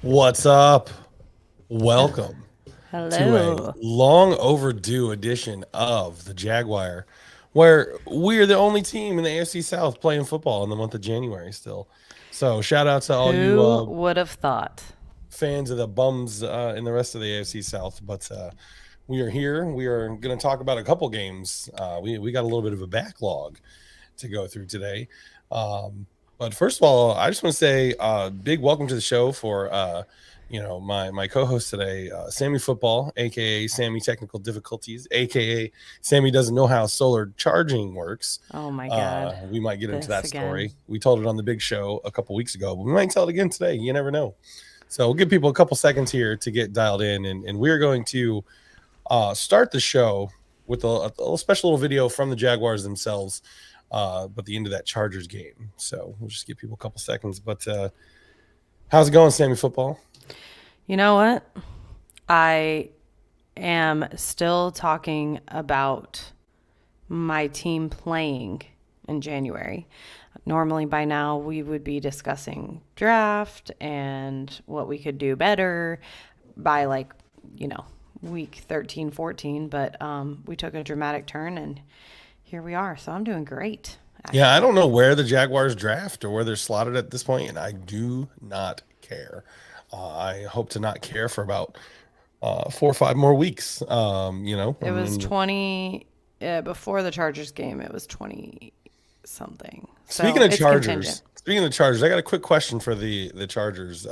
What's up? Welcome to a Hello. long overdue edition of the Jaguar, where we're the only team in the AFC South playing football in the month of January still. So shout out to all you Who would have thought? fans of the bums in the rest of the AFC South. But we are here. We are going to talk about a couple games. We got a little bit of a backlog to go through today. But first of all, I just want to say big welcome to the show for my co-host today, Sammy Football, aka Sammy Technical Difficulties, aka Sammy doesn't know how solar charging works. Oh my God. We might get into that again. story. We told it on the big show a couple weeks ago, but we might tell it again today. You never know. So we'll give people a couple seconds here to get dialed in, and we're going to start the show with a little special little video from the Jaguars themselves. But the end of that Chargers game. So we'll just give people a couple seconds. But how's it going, Sammy Football? You know what? I am still talking about my team playing in January. Normally by now we would be discussing draft and what we could do better by week 13, 14. But we took a dramatic turn and here we are. So I'm doing great. Actually. Yeah, I don't know where the Jaguars draft or where they're slotted at this point, and I do not care. I hope to not care for about 4 or 5 more weeks. It was 20 before the Chargers game. It was 20 something. Speaking of Chargers, I got a quick question for the Chargers.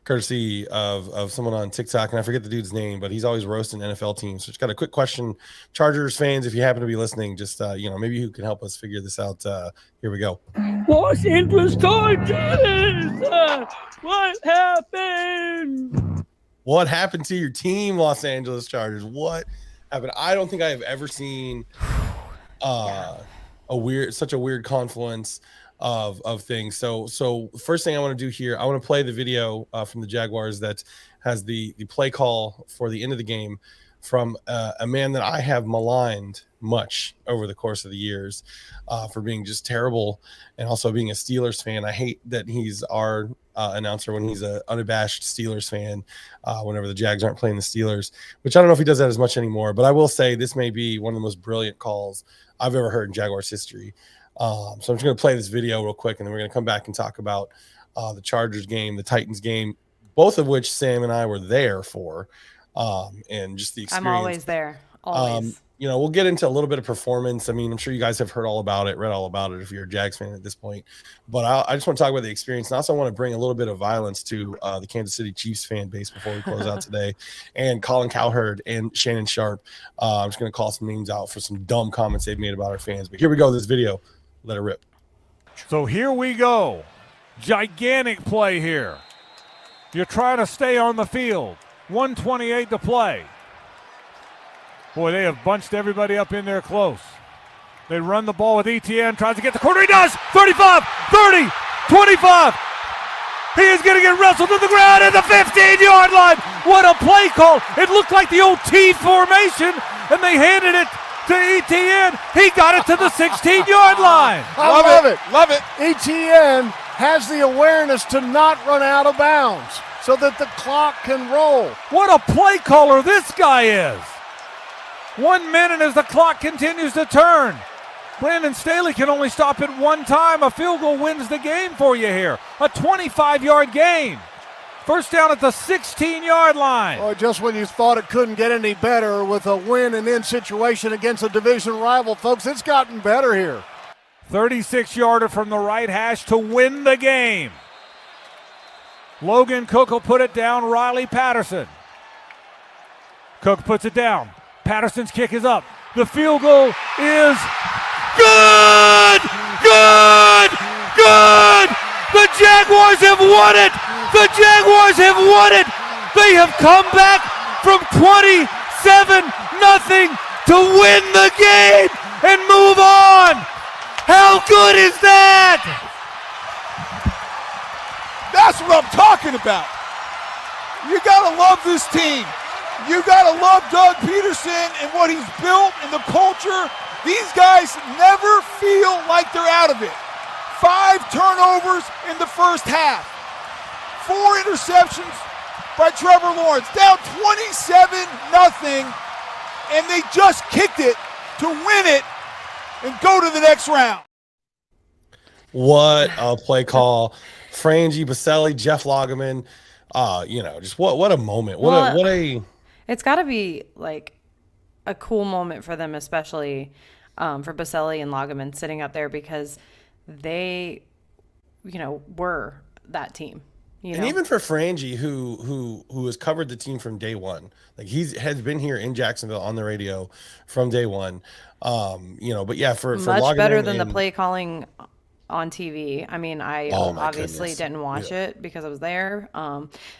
Courtesy of someone on TikTok, and I forget the dude's name, but he's always roasting NFL teams. So just got a quick question, Chargers fans, if you happen to be listening, just maybe you can help us figure this out. Here we go. Los Angeles Chargers! What happened? What happened to your team, Los Angeles Chargers? What happened? I don't think I have ever seen such a weird confluence of things. So first thing I want to do here, I want to play the video from the Jaguars that has the play call for the end of the game from a man that I have maligned much over the course of the years for being just terrible, and also being a Steelers fan. I hate that he's our announcer when he's an unabashed Steelers fan whenever the Jags aren't playing the Steelers, which I don't know if he does that as much anymore, but I will say this may be one of the most brilliant calls I've ever heard in Jaguars history. So I'm just going to play this video real quick, and then we're going to come back and talk about the Chargers game, the Titans game, both of which Sam and I were there for, and just the experience. I'm always there. Always. We'll get into a little bit of performance. I mean, I'm sure you guys have heard all about it, read all about it if you're a Jags fan at this point. But I just want to talk about the experience, and also want to bring a little bit of violence to the Kansas City Chiefs fan base before we close out today. And Colin Cowherd and Shannon Sharp. I'm just going to call some names out for some dumb comments they've made about our fans. But here we go, this video. Let it rip. So here we go. Gigantic play here. You're trying to stay on the field. 1:28 to play. Boy, they have bunched everybody up in there close. They run the ball with ETN, tries to get the corner. He does! 35, 30, 25. He is going to get wrestled to the ground at the 15-yard line. What a play call. It looked like the old T formation, and they handed it to ETN. He got it to the 16-yard line. I love it. ETN has the awareness to not run out of bounds so that the clock can roll. What a play caller this guy is. 1 minute as the clock continues to turn. Brandon Staley can only stop it one time. A field goal wins the game for you here. A 25-yard gain. First down at the 16-yard line. Oh, just when you thought it couldn't get any better with a win and in situation against a division rival, folks, it's gotten better here. 36-yarder from the right hash to win the game. Logan Cook will put it down. Riley Patterson. Cook puts it down. Patterson's kick is up. The field goal is good! Good! Good! The Jaguars have won it! The Jaguars have won it! They have come back from 27-0 to win the game and move on! How good is that? That's what I'm talking about. You gotta love this team. You gotta love Doug Peterson and what he's built and the culture. These guys never feel like they're out of it. 5 turnovers in the first half. 4 interceptions by Trevor Lawrence. Down 27-0, and they just kicked it to win it and go to the next round. What a play call. Frangie, Baselli, Jeff Lageman. Just what a moment. What a It's got to be like a cool moment for them, especially for Baselli and Lageman sitting up there, because they, were that team. And even for Frangie, who has covered the team from day one, like has been here in Jacksonville on the radio from day one. But yeah, for much Lageman better than the play calling on TV. I mean, I obviously goodness. didn't watch it because I was there.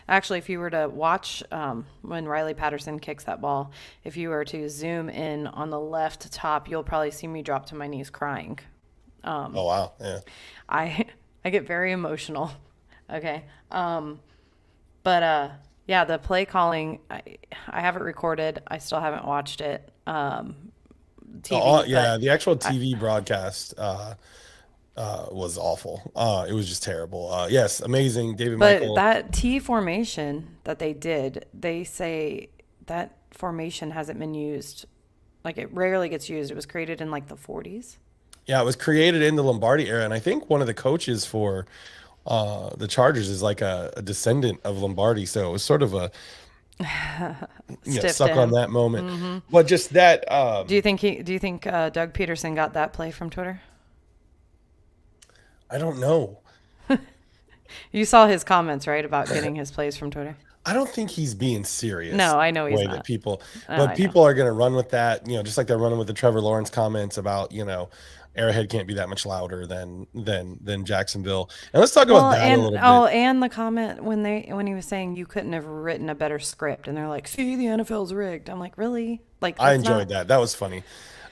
Actually, if you were to watch when Riley Patterson kicks that ball, if you were to zoom in on the left top, you'll probably see me drop to my knees crying. Oh wow, yeah. I get very emotional. Okay. Yeah, the play calling, I have it recorded. I still haven't watched it. TV, the actual TV broadcast was awful. It was just terrible. Yes, amazing. David Michael. But that T formation that they did, they say that formation hasn't been used. Like, it rarely gets used. It was created in like the 40s. Yeah, it was created in the Lombardi era, and I think one of the coaches for the Chargers is like a descendant of Lombardi, so it was sort of a suck on that moment. Mm-hmm. But just that. Do you think Doug Peterson got that play from Twitter? I don't know. You saw his comments, right, about getting his plays from Twitter? I don't think he's being serious. No, I know he's way not. That people are going to run with that, just like they're running with the Trevor Lawrence comments about, Arrowhead can't be that much louder than Jacksonville. And let's talk about that a little bit. Oh, and the comment when he was saying you couldn't have written a better script, and they're like, "See, the NFL's rigged." I'm like, really? Like, I enjoyed that. That was funny.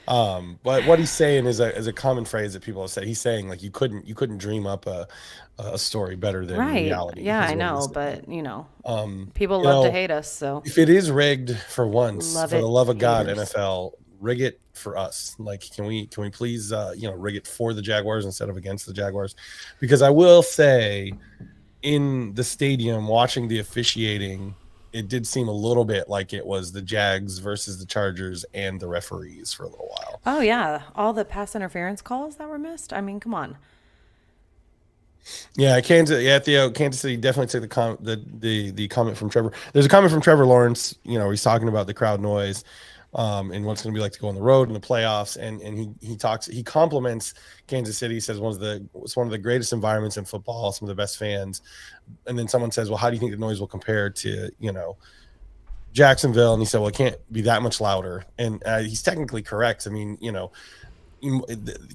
But what he's saying is a common phrase that people have said. He's saying like you couldn't dream up a story better than reality. Yeah, I know, but people love to hate us. So if it is rigged for once, for the love of God, NFL, rig it for us. Like, can we please rig it for the Jaguars instead of against the Jaguars? Because I will say, in the stadium watching the officiating, it did seem a little bit like it was the Jags versus the Chargers and the referees for a little while. Oh yeah, all the pass interference calls that were missed. I mean, come on. Yeah, Theo, Kansas City definitely took the comment from Trevor. There's a comment from Trevor Lawrence. He's talking about the crowd noise, and what it's going to be like to go on the road in the playoffs. And he compliments Kansas City. He says it's one of the greatest environments in football, some of the best fans. And then someone says, well, how do you think the noise will compare to, Jacksonville? And he said, well, it can't be that much louder. And he's technically correct. I mean,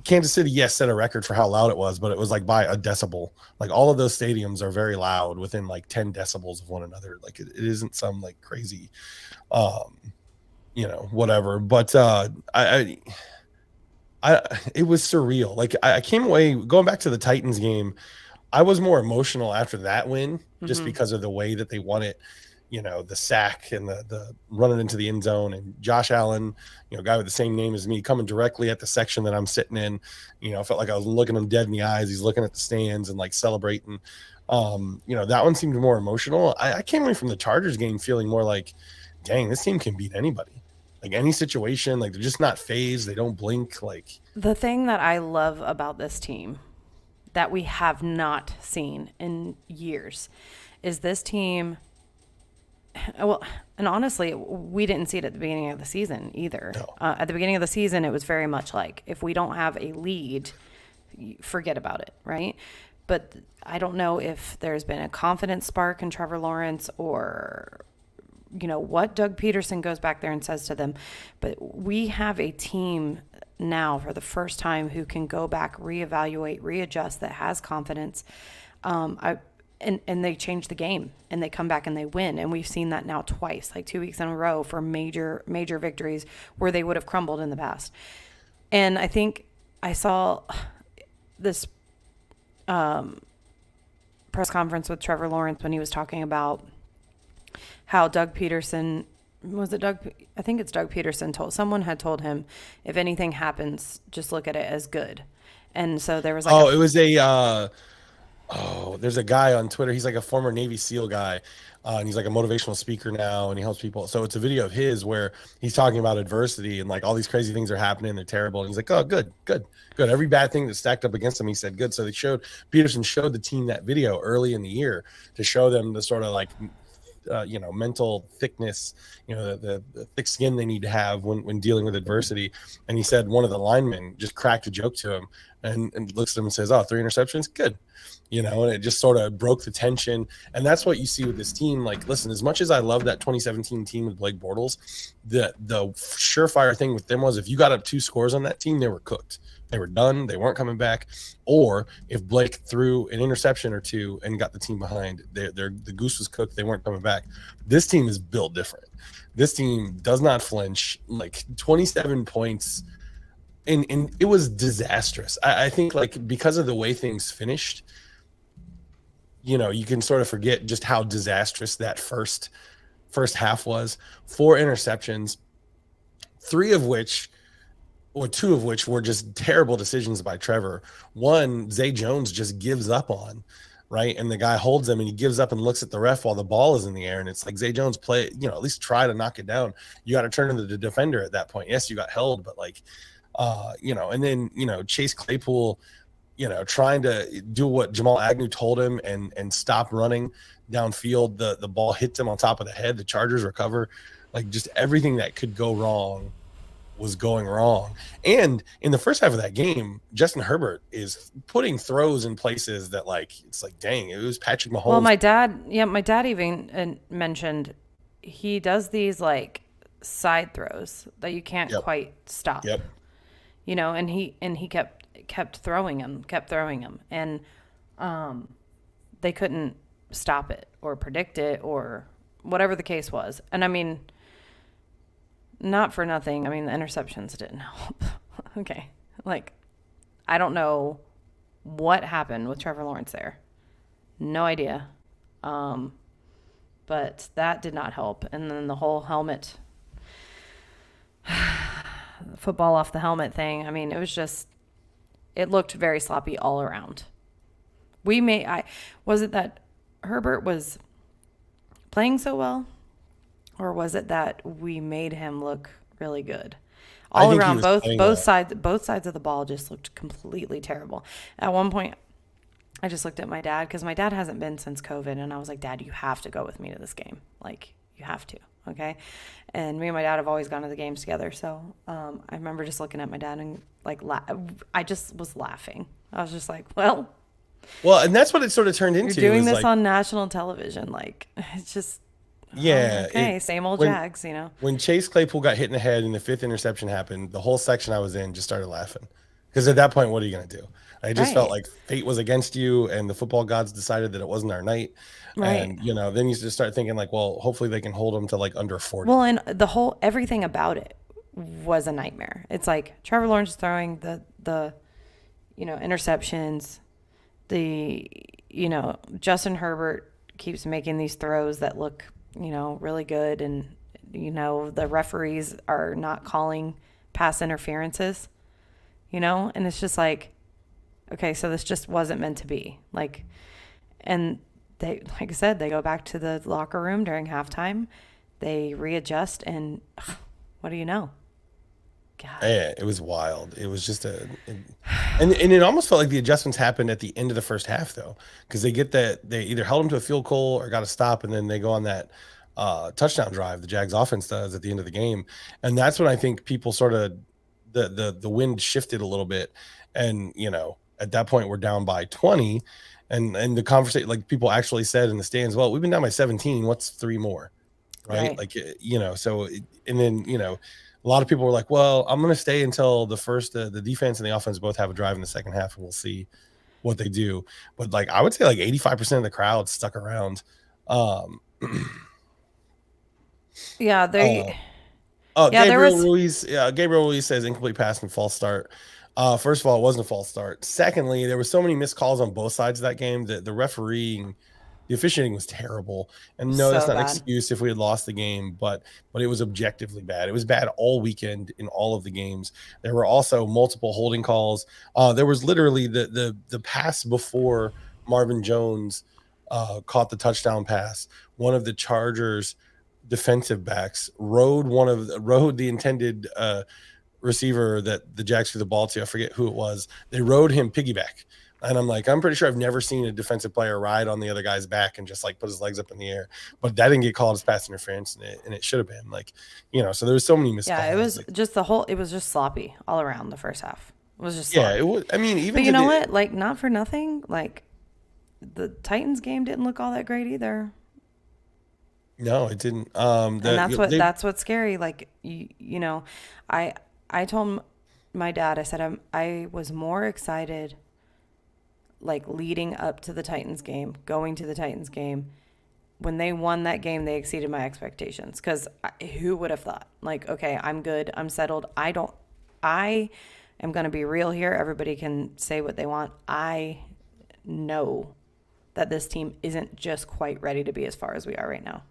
Kansas City, yes, set a record for how loud it was, but it was like by a decibel. Like, all of those stadiums are very loud within like 10 decibels of one another. Like, it isn't some like crazy, whatever. But it was surreal. Like, I came away going back to the Titans game. I was more emotional after that win, just because of the way that they won it. The sack and the running into the end zone, and Josh Allen, guy with the same name as me, coming directly at the section that I'm sitting in. I felt like I was looking him dead in the eyes. He's looking at the stands and like celebrating. That one seemed more emotional. I came away from the Chargers game feeling more like, dang, this team can beat anybody. Like, any situation, like, they're just not phased. They don't blink. Like, the thing that I love about this team that we have not seen in years is this team. Well, and honestly, we didn't see it at the beginning of the season either. No. At the beginning of the season, it was very much like, if we don't have a lead, forget about it, right? But I don't know if there's been a confidence spark in Trevor Lawrence, or what Doug Peterson goes back there and says to them. But we have a team now for the first time who can go back, reevaluate, readjust, that has confidence. And they change the game, and they come back and they win. And we've seen that now twice, like 2 weeks in a row, for major victories where they would have crumbled in the past. And I think I saw this press conference with Trevor Lawrence when he was talking about how Doug Peterson, I think it's Doug Peterson someone had told him, if anything happens, just look at it as good. And so there was like, it was a Oh, there's a guy on Twitter. He's like a former Navy SEAL guy, and he's like a motivational speaker now, and he helps people. So it's a video of his where he's talking about adversity and like all these crazy things are happening. They're terrible, and he's like, "Oh, good, good, good." Every bad thing that stacked up against him, he said, "Good." So they showed Peterson showed the team that video early in the year to show them the sort of like mental thickness, the thick skin they need to have when dealing with adversity. And he said one of the linemen just cracked a joke to him and looks at him and says, "Oh, 3 interceptions, good." And it just sort of broke the tension. And that's what you see with this team. Like, listen, as much as I love that 2017 team with Blake Bortles, the surefire thing with them was if you got up 2 scores on that team, they were cooked. They were done. They weren't coming back. Or if Blake threw an interception or 2 and got the team behind, the goose was cooked. They weren't coming back. This team is built different. This team does not flinch. Like 27 points, and it was disastrous. I think like because of the way things finished, you can sort of forget just how disastrous that first half was. 4 interceptions, 2 of which were just terrible decisions by Trevor. One, Zay Jones just gives up on, right? And the guy holds him and he gives up and looks at the ref while the ball is in the air. And it's like, Zay Jones, play, at least try to knock it down. You got to turn into the defender at that point. Yes, you got held, but like, and then, Chase Claypool, trying to do what Jamal Agnew told him and stop running downfield. The ball hits him on top of the head. The Chargers recover. Like, just everything that could go wrong was going wrong. And in the first half of that game, Justin Herbert is putting throws in places that, like, it's like, dang, it was Patrick Mahomes. Well, my dad even mentioned he does these like side throws that you can't quite stop. Yep. And he kept throwing him, and they couldn't stop it or predict it or whatever the case was. And I mean, not for nothing, I mean, the interceptions didn't help. Okay, like, I don't know what happened with Trevor Lawrence there. No idea. But that did not help. And then the whole helmet, football off the helmet thing, I mean, it looked very sloppy all around. Was it that Herbert was playing so well, or was it that we made him look really good? All around, both sides of the ball just looked completely terrible. At one point, I just looked at my dad because my dad hasn't been since COVID, and I was like, "Dad, you have to go with me to this game. Like, you have to, okay?" And me and my dad have always gone to the games together, so I remember just looking at my dad and like, I just was laughing. I was just like, well, and that's what it sort of turned into. You're doing this on national television, like, it's just. Yeah. Okay, same old Jags, When Chase Claypool got hit in the head and the 5th interception happened, the whole section I was in just started laughing. Because at that point, what are you going to do? I just felt like fate was against you and the football gods decided that it wasn't our night. Right. And, then you just start thinking like, well, hopefully they can hold them to like under 40. Well, and everything about it was a nightmare. It's like Trevor Lawrence throwing the interceptions. Justin Herbert keeps making these throws that look really good, and the referees are not calling pass interferences, and it's just like, okay, so this just wasn't meant to be. Like, and they, like I said, they go back to the locker room during halftime, they readjust, and what do you know? God. Yeah, it was wild. It was just and it almost felt like the adjustments happened at the end of the first half, though, because they either held them to a field goal or got a stop, and then they go on that touchdown drive the Jags offense does at the end of the game, and that's when I think people sort of the wind shifted a little bit, and at that point we're down by 20, and the conversation, like, people actually said in the stands, well, we've been down by 17. What's 3 more, right? Like, so and then a lot of people were like, well, I'm going to stay until the defense and the offense both have a drive in the second half, and we'll see what they do. But like, I would say like 85% of the crowd stuck around. Yeah, Gabriel Ruiz says incomplete pass and false start. First of all, it wasn't a false start. Secondly, there were so many missed calls on both sides of that game that the refereeing, the officiating was terrible. And no, that's not an excuse if we had lost the game, but it was objectively bad. It was bad all weekend in all of the games. There were also multiple holding calls. There was literally the pass before Marvin Jones caught the touchdown pass. One of the Chargers defensive backs rode the intended receiver that the Jags threw the ball to. I forget who it was. They rode him piggyback. And I'm like, I'm pretty sure I've never seen a defensive player ride on the other guy's back and just like put his legs up in the air. But that didn't get called as pass interference, and it should have been. Like, you know, so there was so many miscalls. Yeah, it was like, just it was just sloppy all around the first half. It was just yeah, sloppy. it was. I mean, even But you know what? Like, not for nothing. Like, the Titans game didn't look all that great either. No, it didn't. And that's what's scary. Like, you know, I told my dad, I said I was more excited, like, leading up to the Titans game, going to the Titans game. When they won that game, they exceeded my expectations. Because who would have thought? Like, okay, I'm good. I'm settled. I am going to be real here. Everybody can say what they want. I know that this team isn't just quite ready to be as far as we are right now.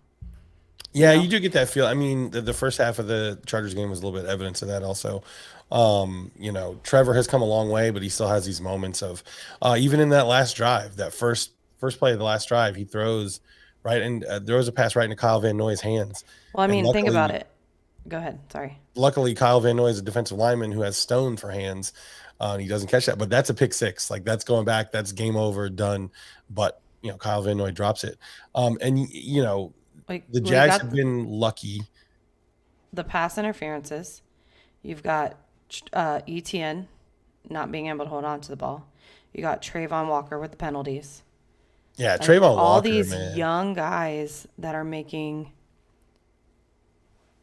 Yeah, you do get that feel. I mean, the first half of the Chargers game was a little bit evidence of that also. You know, Trevor has come a long way, but he still has these moments of even in that last drive, that first play of the last drive, he throws right and throws a pass right into Kyle Van Noy's hands. Well, I mean, think about it. Go ahead. Sorry. Luckily, Kyle Van Noy is a defensive lineman who has stone for hands. And he doesn't catch that, but that's a pick six. Like, that's going back. That's game over, done. But, you know, Kyle Van Noy drops it. And, you know, like, the Jags have been lucky. The pass interferences. You've got ETN not being able to hold on to the ball. You got Trayvon Walker with the penalties. Yeah, like, Trayvon Walker, all these man. Young guys that are making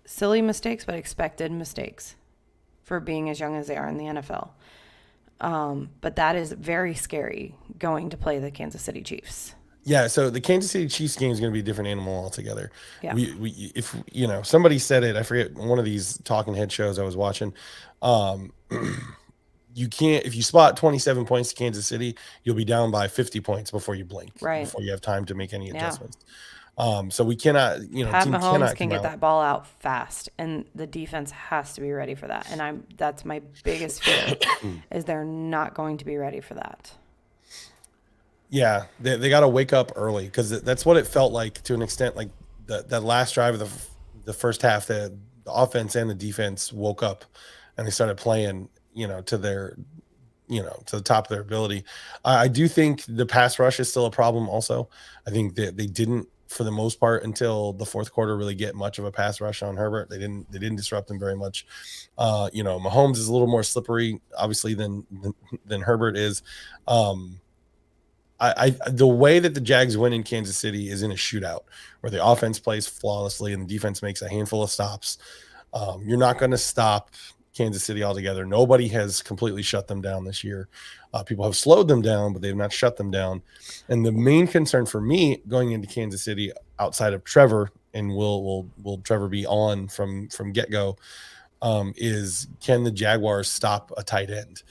silly mistakes, but expected mistakes for being as young as they are in the NFL. But that is very scary going to play the Kansas City Chiefs. Yeah, so the Kansas City Chiefs game is going to be a different animal altogether. Yeah. If you know, somebody said it, I forget, one of these talking head shows I was watching. You can't, if you spot 27 points to Kansas City, you'll be down by 50 points before you blink, right? Before you have time to make any adjustments. So we cannot, you know, Pat Mahomes can get that ball out fast, and the defense has to be ready for that. And that's my biggest fear is they're not going to be ready for that. Yeah, they got to wake up early, because that's what it felt like to an extent. Like that last drive of the first half, the offense and the defense woke up and they started playing, you know, to their, you know, to the top of their ability. I do think the pass rush is still a problem also. I think that they didn't, for the most part, until the fourth quarter, really get much of a pass rush on Herbert. They didn't disrupt him very much. You know, Mahomes is a little more slippery, obviously, than Herbert is. The way that the Jags win in Kansas City is in a shootout where the offense plays flawlessly and the defense makes a handful of stops. You're not going to stop Kansas City altogether. Nobody has completely shut them down this year. People have slowed them down, but they've not shut them down. And the main concern for me going into Kansas City, outside of Trevor, and will Trevor be on from get-go, is can the Jaguars stop a tight end?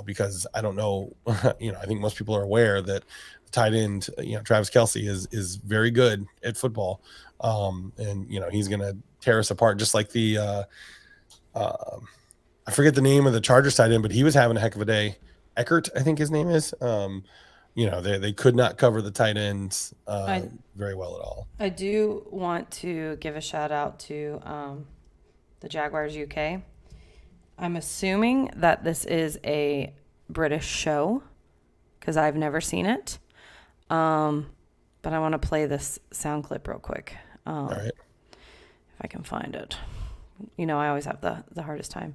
Because I don't know, you know, I think most people are aware that the tight end, you know, Travis Kelce is very good at football. And, you know, he's going to tear us apart, just like the, I forget the name of the Chargers tight end, but he was having a heck of a day. Eckert, I think his name is. You know, they could not cover the tight ends very well at all. I do want to give a shout out to the Jaguars UK. I'm assuming that this is a British show because I've never seen it. But I want to play this sound clip real quick. All right. If I can find it. You know, I always have the hardest time.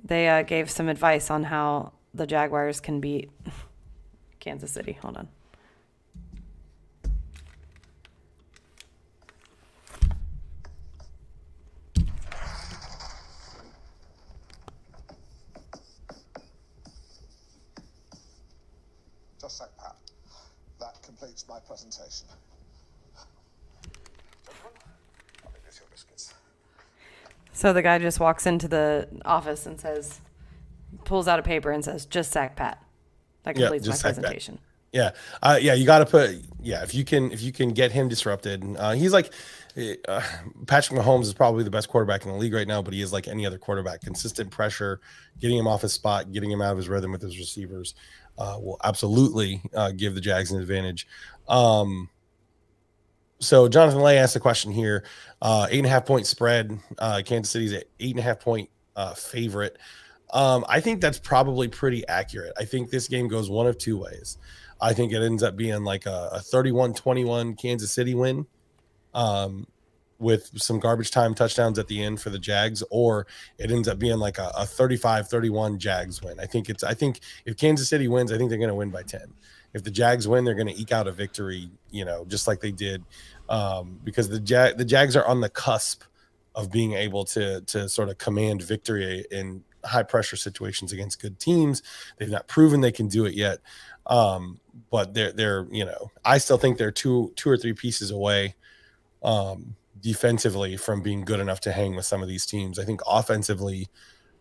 They gave some advice on how the Jaguars can beat Kansas City. Hold on. Just like that. That completes my presentation. I'll leave your biscuits. So the guy just walks into the office and pulls out a paper and says, "Just sack Pat." That completes my presentation. Yeah. Yeah. You got to put, if you can get him disrupted. He's like, Patrick Mahomes is probably the best quarterback in the league right now, but he is like any other quarterback. Consistent pressure, getting him off his spot, getting him out of his rhythm with his receivers will absolutely give the Jags an advantage. So Jonathan Lay asked a question here. 8.5 point spread. Kansas City's at 8.5 point favorite. I think that's probably pretty accurate. I think this game goes one of two ways. I think it ends up being like a 31-21 Kansas City win with some garbage time touchdowns at the end for the Jags, or it ends up being like a 35-31 Jags win. I think if Kansas City wins, I think they're going to win by 10. If the Jags win, they're going to eke out a victory, just like they did, because the Jags are on the cusp of being able to sort of command victory in high pressure situations against good teams. They've not proven they can do it yet, but they're I still think they're two or three pieces away defensively from being good enough to hang with some of these teams. I think offensively,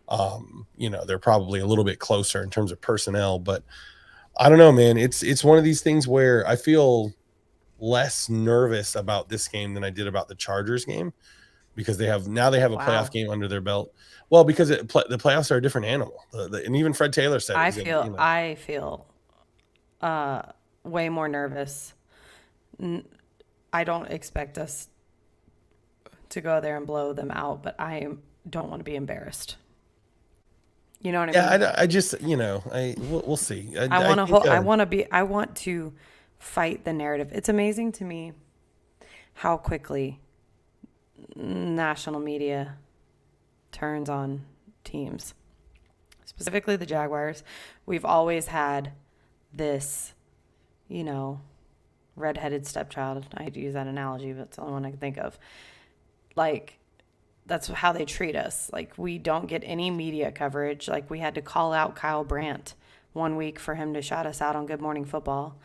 they're probably a little bit closer in terms of personnel, but I don't know, man. It's one of these things where I feel less nervous about this game than I did about the Chargers game, because they have a playoff game under their belt. Well, because the playoffs are a different animal, and even Fred Taylor said I feel way more nervous. I don't expect us to go there and blow them out, but I don't want to be embarrassed. You know what I mean? Yeah, I just we'll see. I want to fight the narrative. It's amazing to me how quickly national media turns on teams, specifically the Jaguars. We've always had this, redheaded stepchild. I hate to use that analogy, but it's the only one I can think of. Like, that's how they treat us. Like, we don't get any media coverage. Like, we had to call out Kyle Brandt one week for him to shout us out on Good Morning Football.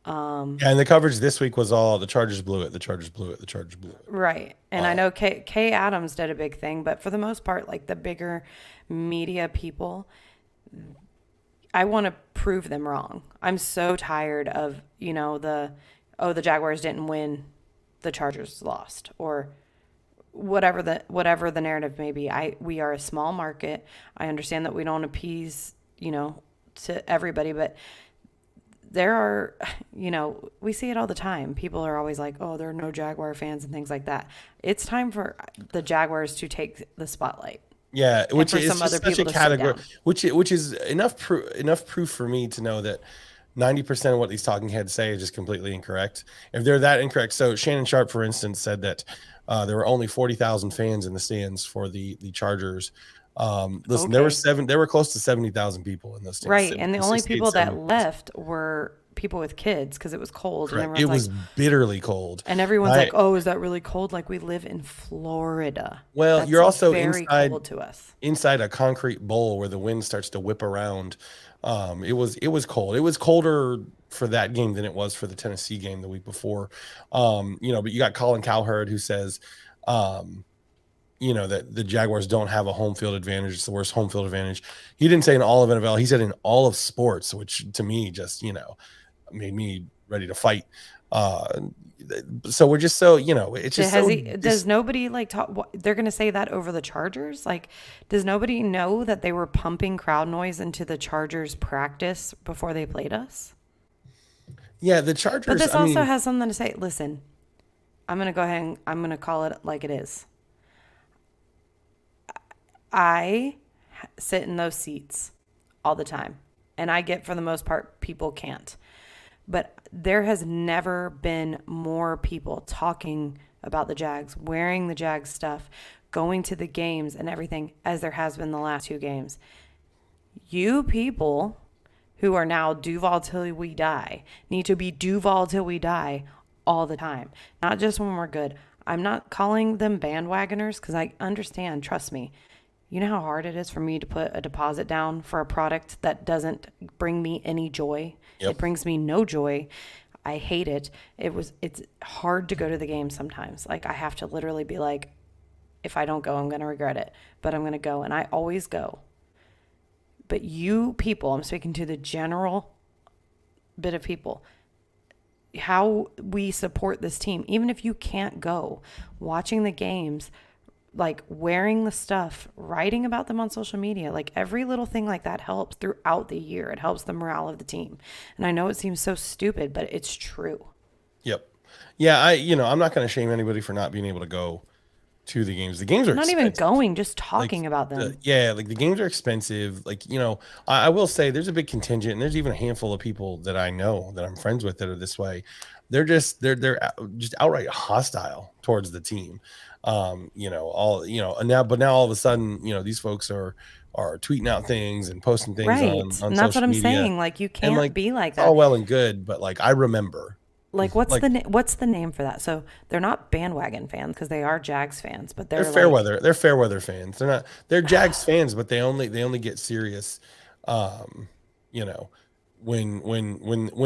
And the coverage this week was all the Chargers blew it. The Chargers blew it. The Chargers blew it. Right. And I know Kay Adams did a big thing, but for the most part, like the bigger media people, I want to prove them wrong. I'm so tired of, the Jaguars didn't win, the Chargers lost, or whatever the narrative may be. We are a small market. I understand that we don't appease, to everybody, but there are, we see it all the time. People are always like, oh, there are no Jaguar fans and things like that. It's time for the Jaguars to take the spotlight. Yeah, which is some other such a category, which is enough proof for me to know that 90% of what these talking heads say is just completely incorrect. If they're that incorrect, so Shannon Sharp, for instance, said that there were only 40,000 fans in the stands for the Chargers. Listen, Okay. there were close to 70,000 people in those stands. Right, and the only people that left were people with kids because it was cold. Correct. And It was bitterly cold. And everyone's like, oh, is that really cold? Like, we live in Florida. Well, That's you're also very cold to us. inside a concrete bowl where the wind starts to whip around. It was cold. It was colder for that game than it was for the Tennessee game the week before. But you got Colin Cowherd who says, that the Jaguars don't have a home field advantage. It's the worst home field advantage. He didn't say in all of NFL. He said in all of sports, which to me just, made me ready to fight. So we're just so, it's just does nobody like talk? They're going to say that over the Chargers? Like, does nobody know that they were pumping crowd noise into the Chargers practice before they played us? Yeah, the Chargers. But this also has something to say. Listen, I'm going to go ahead and I'm going to call it like it is. I sit in those seats all the time, and I get, for the most part, people can't. But there has never been more people talking about the Jags, wearing the Jags stuff, going to the games and everything as there has been the last two games. You people who are now Duval till we die need to be Duval till we die all the time, not just when we're good. I'm not calling them bandwagoners because I understand, trust me. You know how hard it is for me to put a deposit down for a product that doesn't bring me any joy? Yep. It brings me no joy. I hate it. It's hard to go to the game sometimes. Like, I have to literally be like, if I don't go, I'm going to regret it. But I'm going to go, and I always go. But you people, I'm speaking to the general bit of people, how we support this team. Even if you can't go, watching the games, like wearing the stuff, writing about them on social media, like every little thing like that helps throughout the year. It helps the morale of the team. And I know it seems so stupid, but it's true. Yep. Yeah, I'm not going to shame anybody for not being able to go to the games. The games are Not expensive. even going, just talking about them. Like the games are expensive. Like, I will say there's a big contingent, and there's even a handful of people that I know that I'm friends with that are this way. They're just outright hostile towards the team. And now all of a sudden, these folks are tweeting out things and posting things Right. on And that's social what I'm media. saying. Like, you can't be like It's that. all well and good, but like I remember. Like, what's the name for that? So they're not bandwagon fans because they are Jags fans, but they're fair weather. They're fair weather fans. They're Jags fans, but they only get serious, when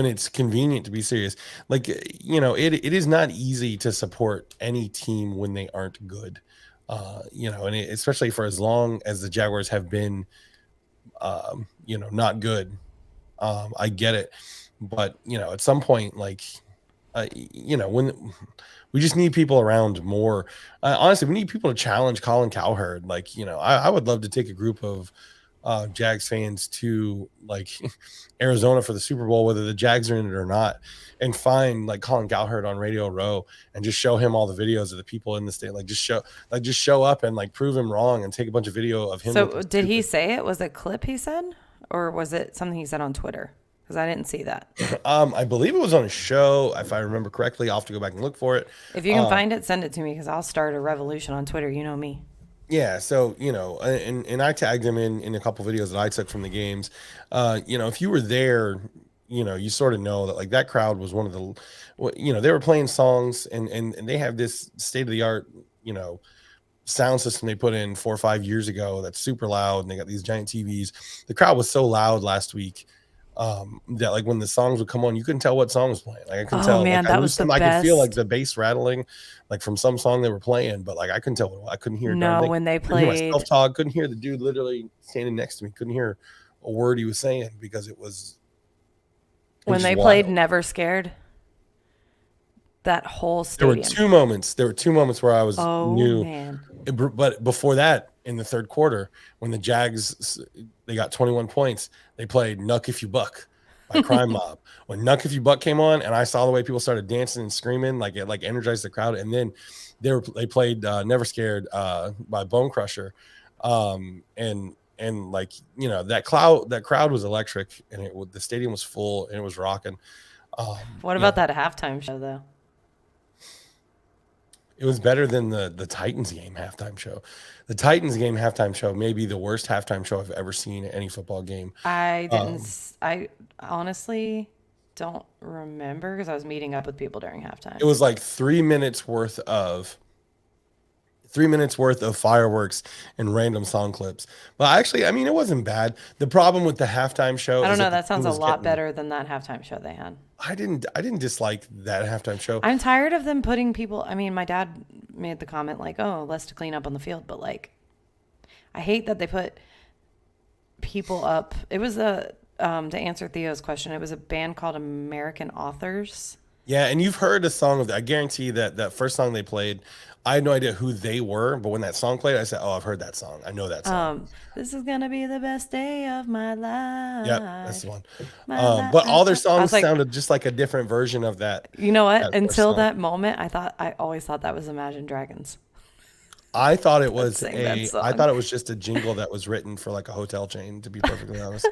it's convenient to be serious. Like, it is not easy to support any team when they aren't good. Especially for as long as the Jaguars have been, not good. I get it, but at some point, like, when we just need people around more. Honestly, we need people to challenge Colin Cowherd. Like, I would love to take a group of Jags fans to like Arizona for the Super Bowl, whether the Jags are in it or not, and find like Colin Cowherd on Radio Row and just show him all the videos of the people in the state. Like, just show up and like prove him wrong and take a bunch of video of him. So did he say it? Was it a clip he said, or was it something he said on Twitter? Because I didn't see that. I believe it was on a show, if I remember correctly. I'll have to go back and look for it. If you can find it, send it to me because I'll start a revolution on Twitter. You know me. Yeah, so and I tagged him in a couple videos that I took from the games. If you were there, you sort of know that like that crowd was one of the, they were playing songs and they have this state of the art, sound system they put in 4 or 5 years ago that's super loud, and they got these giant TVs. The crowd was so loud last week that like when the songs would come on, you couldn't tell what song was playing. Like I couldn't tell. Man, like, that was the best. I could feel like the bass rattling, like from some song they were playing, but like I couldn't tell. I couldn't hear. No, when they played self-talk, couldn't hear the dude literally standing next to me. Couldn't hear a word he was saying because it was. When they played "Never Scared," that whole stadium. There were two moments where I was new. Man. But before that, in the third quarter, when the Jags they got 21 points, they played "Nuck If You Buck" by Crime Mob. When "Nuck If You Buck" came on, and I saw the way people started dancing and screaming, like it like energized the crowd. And then they played "Never Scared" by Bone Crusher, and like that crowd was electric, and the stadium was full and it was rocking. What about that halftime show though? It was better than the Titans game halftime show. The Titans game halftime show may be the worst halftime show I've ever seen at any football game. I honestly don't remember because I was meeting up with people during halftime. It was like 3 minutes worth of fireworks and random song clips. But actually, I mean, it wasn't bad. The problem with the halftime show, I don't know. That sounds a lot better than that halftime show they had. I didn't dislike that halftime show. I'm tired of them putting people. I mean, my dad made the comment like, "Oh, less to clean up on the field," but like, I hate that they put people up. It was to answer Theo's question. It was a band called American Authors. Yeah, and you've heard a song of that. I guarantee that first song they played, I had no idea who they were, but when that song played, I said, "Oh, I've heard that song. I know that song." This is gonna be the best day of my life. Yep, that's the one. But all their songs sounded just like a different version of that. You know what? Until that moment, I always thought that was Imagine Dragons. I thought it was just a jingle that was written for like a hotel chain, to be perfectly honest.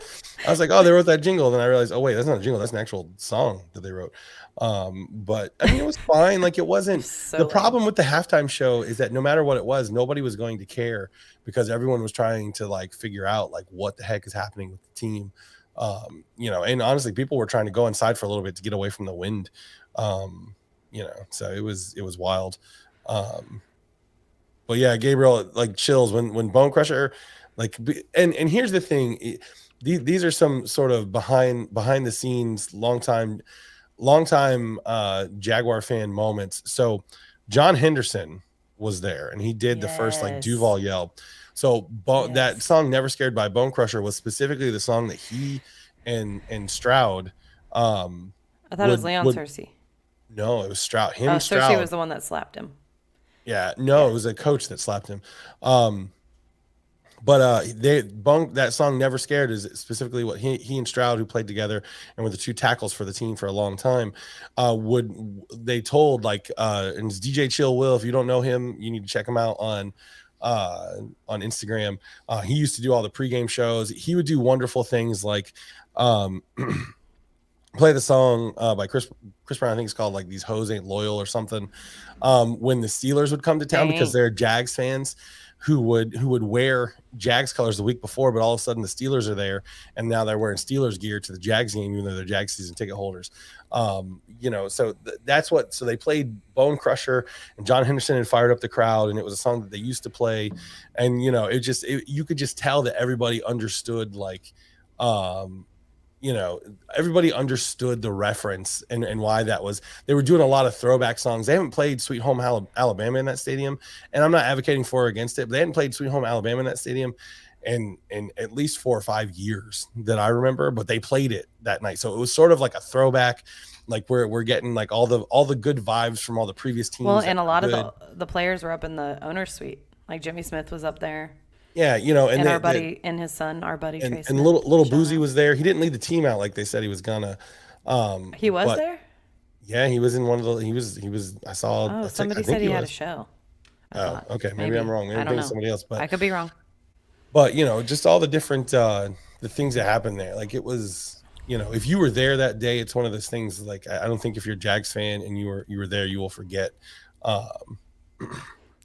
I was like, "Oh, they wrote that jingle." Then I realized, "Oh, wait, that's not a jingle. That's an actual song that they wrote." But I mean, it was fine. Like, it wasn't the problem with the halftime show is that no matter what it was, nobody was going to care because everyone was trying to like figure out like what the heck is happening with the team. And honestly, people were trying to go inside for a little bit to get away from the wind. So it was wild. But yeah, Gabriel, like chills when Bone Crusher, like, and here's the thing, these are some sort of behind the scenes, long time Jaguar fan moments. So John Henderson was there, and he did the first like Duval yell. So that song "Never Scared" by Bone Crusher was specifically the song that he and Stroud. I thought it was Leon Searcy. No, it was Stroud. So Stroud. she was the one that slapped him. Yeah, no, it was a coach that slapped him. But that song "Never Scared" is specifically what he and Stroud, who played together and were the two tackles for the team for a long time, they told and it's DJ Chill Will. If you don't know him, you need to check him out on Instagram. He used to do all the pregame shows. He would do wonderful things like play the song by Chris Brown. I think it's called like "These Hoes Ain't Loyal" or something. When the Steelers would come to town, because they're Jags fans who would wear Jags colors the week before, but all of a sudden the Steelers are there, and now they're wearing Steelers gear to the Jags game, even though they're Jags season ticket holders. So that's what. So they played Bone Crusher, and John Henderson had fired up the crowd, and it was a song that they used to play, and you could just tell that everybody understood everybody understood the reference and why that was. They were doing a lot of throwback songs. They haven't played Sweet Home Alabama in that stadium, and I'm not advocating for or against it, but they hadn't played Sweet Home Alabama in that stadium in at least 4 or 5 years that I remember, but they played it that night. So it was sort of like a throwback, like we're getting like all the good vibes from all the previous teams. Well, and a lot of the players were up in the owner's suite. Like Jimmy Smith was up there. Yeah, and our buddy and his son, our buddy and, Trace and Smith, little Boozy was there. He didn't lead the team out like they said he was gonna. He was there? Yeah, he was in one of the. He was. I saw. Oh, somebody said he had a show. Oh, okay. Maybe I'm wrong. Maybe I don't know. Somebody else, but I could be wrong. But just all the different the things that happened there. Like it was. If you were there that day, it's one of those things. Like I don't think if you're a Jags fan and you were there, you will forget.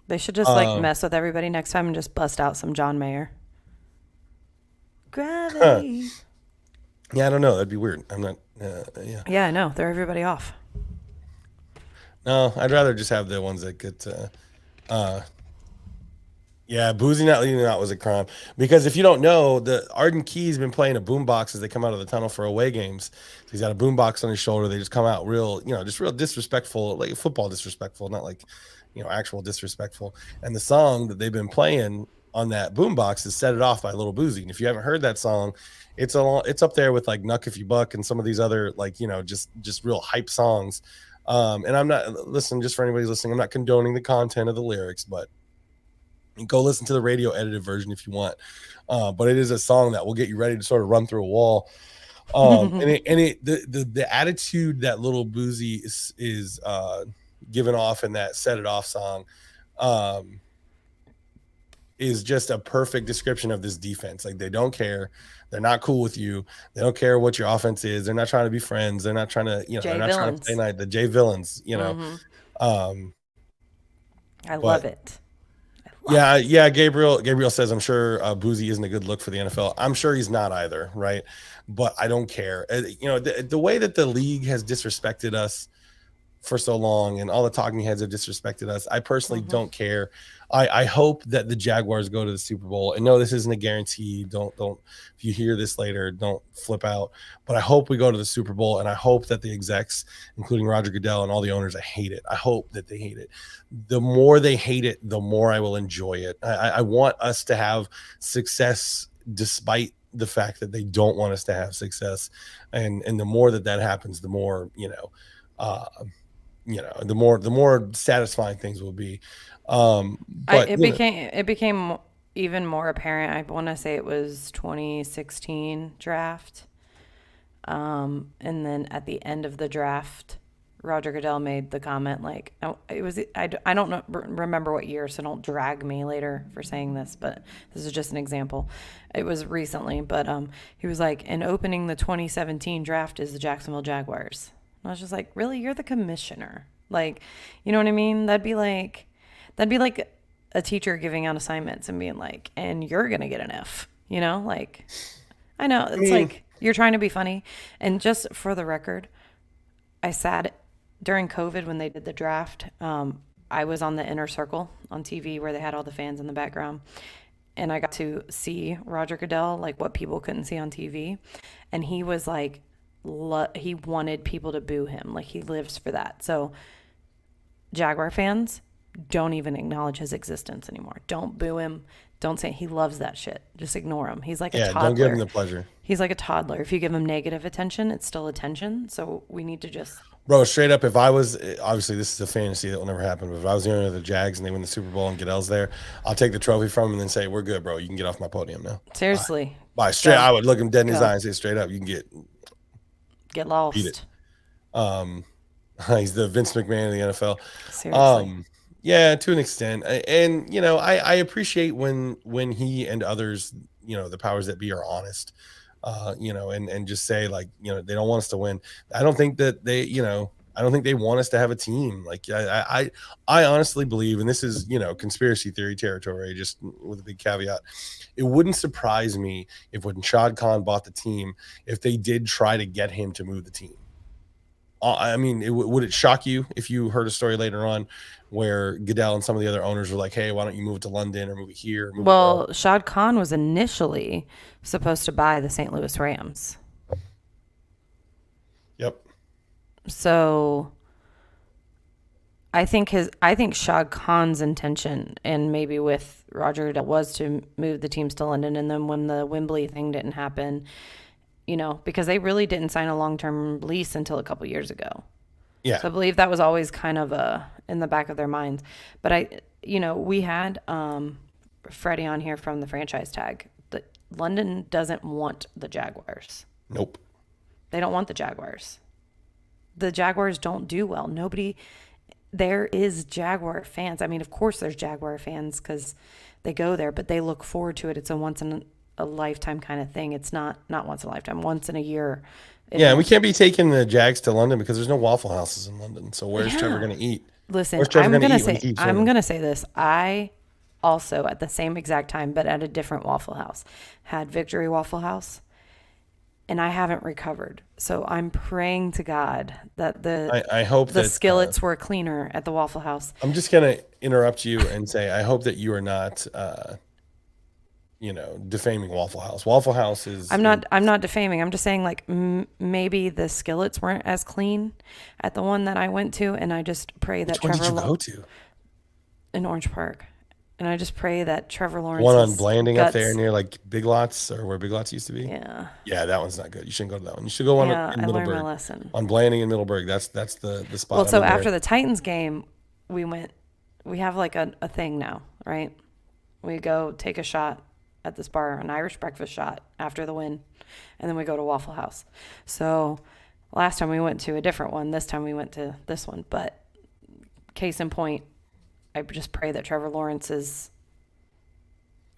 They should just mess with everybody next time and just bust out some John Mayer. Gravity. Yeah, I don't know. That'd be weird. I'm not. Yeah. Yeah, I know. Throw everybody off. No, I'd rather just have the ones that get. Yeah, Boozy not leading out was a crime, because if you don't know, the Arden Key's been playing a boombox as they come out of the tunnel for away games. So he's got a boombox on his shoulder. They just come out real, just real disrespectful, like football disrespectful, not like, actual disrespectful. And the song that they've been playing on that boombox is "Set It Off" by Little Boozy. And if you haven't heard that song, it's up there with like "Nuck If You Buck" and some of these other just real hype songs. And I'm not just for anybody listening, I'm not condoning the content of the lyrics, but go listen to the radio edited version if you want. But it is a song that will get you ready to sort of run through a wall. The attitude that Little Boozy is giving off in that "Set It Off" song is just a perfect description of this defense. Like, they don't care. They're not cool with you. They don't care what your offense is. They're not trying to be friends. They're not trying to, they're not trying to play night. The J villains, I love it. Yeah. Gabriel says, I'm sure Boozy isn't a good look for the NFL. I'm sure he's not either, right? But I don't care. The way that the league has disrespected us for so long, and all the talking heads have disrespected us, I personally don't care. I hope that the Jaguars go to the Super Bowl. And no, this isn't a guarantee. Don't if you hear this later, don't flip out. But I hope we go to the Super Bowl, and I hope that the execs, including Roger Goodell and all the owners, hate it. I hope that they hate it. The more they hate it, the more I will enjoy it. I want us to have success despite the fact that they don't want us to have success. And the more that happens, the more, the more satisfying things will be. But it became even more apparent. I want to say it was 2016 draft. And then at the end of the draft, Roger Goodell made the comment, like, I don't remember what year, so don't drag me later for saying this, but this is just an example. It was recently, but he was like, in opening the 2017 draft is the Jacksonville Jaguars. And I was just like, really? You're the commissioner. Like, you know what I mean? That'd be like a teacher giving out assignments and being like, and you're going to get an F, like, I know it's like, you're trying to be funny. And just for the record, I sat during COVID when they did the draft. I was on the inner circle on TV where they had all the fans in the background, and I got to see Roger Goodell, like what people couldn't see on TV. And he was like, he wanted people to boo him. Like, he lives for that. So Jaguar fans, don't even acknowledge his existence anymore. Don't boo him. Don't say he loves that shit. Just ignore him. He's like a toddler. Don't give him the pleasure. He's like a toddler. If you give him negative attention, it's still attention. So we need to just Bro, straight up, if I was obviously this is a fantasy that will never happen, but if I was the owner of the Jags and they win the Super Bowl and Goodell's there, I'll take the trophy from him and then say, "We're good, bro. You can get off my podium now." Seriously. Bye. Straight. Go. I would look him dead in his Go. eye and say, "Straight up, you can get Get lost. beat it." He's the Vince McMahon of the NFL. Seriously. Yeah, to an extent, and I appreciate when he and others, the powers that be, are honest. And just say, like, they don't want us to win. I don't think that I don't think they want us to have a team. Like, I honestly believe, and this is, conspiracy theory territory, just with a big caveat. It wouldn't surprise me if when Shad Khan bought the team, if they did try to get him to move the team. I mean, would it shock you if you heard a story later on where Goodell and some of the other owners were like, "Hey, why don't you move it to London or move it here?" Well, Shad Khan was initially supposed to buy the St. Louis Rams. Yep. So I think Shad Khan's intention, and maybe with Roger, was to move the teams to London, and then when the Wembley thing didn't happen, because they really didn't sign a long-term lease until a couple years ago. Yeah. So I believe that was always kind of in the back of their minds. But we had Freddie on here from the franchise tag. London doesn't want the Jaguars. Nope. They don't want the Jaguars. The Jaguars don't do well. There is Jaguar fans. I mean, of course there's Jaguar fans because they go there, but they look forward to it. It's a once in a lifetime kind of thing. It's not once in a lifetime, once in a year. Yeah, we can't be taking the Jags to London because there's no Waffle Houses in London. So where's Trevor going to eat? Listen, I'm gonna say this. I also, at the same exact time, but at a different Waffle House, had Victory Waffle House, and I haven't recovered. So I'm praying to God that I hope the that skillets were cleaner at the Waffle House. I'm just gonna interrupt you and say I hope that you are not defaming Waffle House. Waffle House is. I'm not defaming. I'm just saying, like, maybe the skillets weren't as clean at the one that I went to, and I just pray that Which one Trevor did you go to? In Orange Park, and I just pray that Trevor Lawrence. One on Blanding up there near like Big Lots, or where Big Lots used to be. Yeah. Yeah, that one's not good. You shouldn't go to that one. You should go on in Middleburg. I learned my lesson. On Blanding and Middleburg, that's the spot. Well, so after the Titans game, we have like a thing now, right? We go take a shot at this bar, an Irish breakfast shot after the win, and then we go to Waffle House. So last time we went to a different one. This time we went to this one. But case in point, I just pray that Trevor Lawrence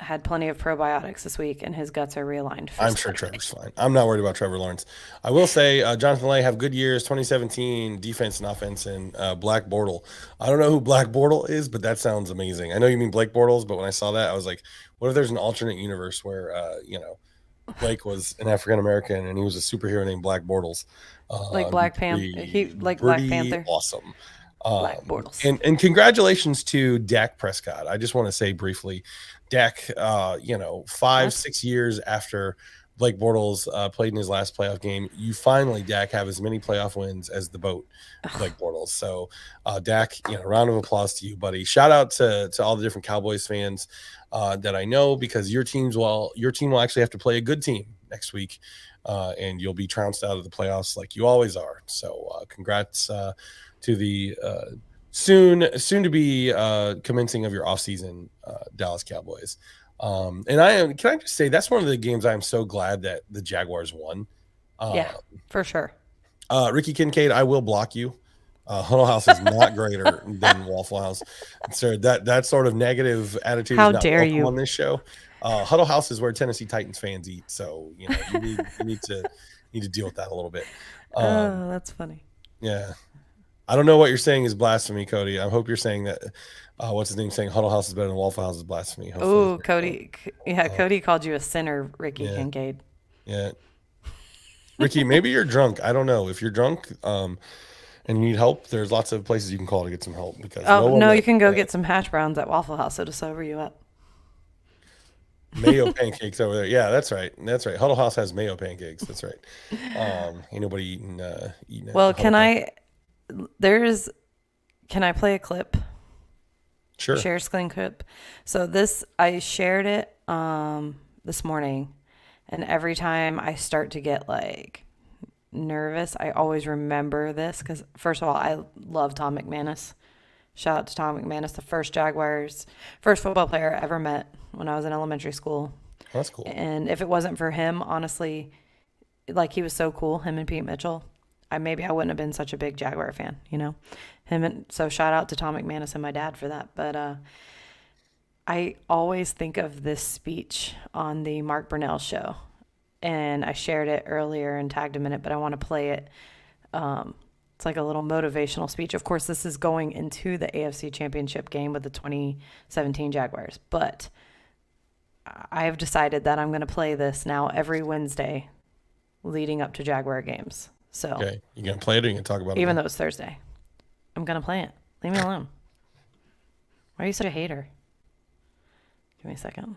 had plenty of probiotics this week and his guts are realigned. I'm sure Trevor's fine. I'm not worried about Trevor Lawrence. I will say Jonathan Lay have good years, 2017, defense and offense, and Black Bortle. I don't know who Black Bortle is, but that sounds amazing. I know you mean Blake Bortles, but when I saw that, I was like, what if there's an alternate universe where, Blake was an African-American and he was a superhero named Black Bortles. Like Black Panther. Black Panther. Awesome. Black Bortles. And congratulations to Dak Prescott. I just want to say briefly, Dak, 5-6 years after Blake Bortles played in his last playoff game, you finally, Dak, have as many playoff wins as the boat, Blake Bortles. So, Dak, round of applause to you, buddy. Shout out to all the different Cowboys fans that I know, because your team will actually have to play a good team next week, and you'll be trounced out of the playoffs like you always are. So, congrats to the soon to be commencing of your offseason Dallas Cowboys. And can I just say that's one of the games I'm so glad that the Jaguars won. Yeah, for sure. Ricky Kincaid, I will block you. Huddle House is not greater than Waffle House. So that sort of negative attitude How is not dare welcome you. on this show. Huddle House is where Tennessee Titans fans eat. So you need to deal with that a little bit. Oh, that's funny. Yeah. I don't know what you're saying is blasphemy, Cody. I hope you're saying that what's his name saying Huddle House is better than Waffle House is blasphemy. Oh, Cody. Yeah, Cody called you a sinner, Ricky Kincaid. Yeah. Ricky, maybe you're drunk. I don't know. If you're drunk and you need help, there's lots of places you can call to get some help. Because you can go get some hash browns at Waffle House. It'll sober you up. Mayo pancakes over there. Yeah, that's right. Huddle House has mayo pancakes. That's right. Ain't nobody eating Well, can I play a clip? Sure. Share screen clip. So I shared it this morning, and every time I start to get like nervous. I always remember this because, first of all, I love Tom McManus. Shout out to Tom McManus, the first football player I ever met when I was in elementary school. That's cool. And if it wasn't for him, honestly, like, he was so cool, him and Pete Mitchell, maybe I wouldn't have been such a big Jaguar fan, so shout out to Tom McManus and my dad for that. But I always think of this speech on the Mark Brunell show, and I shared it earlier and tagged him in it, but I want to play it. It's like a little motivational speech. Of course, this is going into the AFC Championship game with the 2017 Jaguars, but I have decided that I'm going to play this now every Wednesday leading up to Jaguar games. So, okay, you gonna play it or you gonna talk about it? Even though it's Thursday, I'm gonna play it. Leave me alone. Why are you such a hater? Give me a second.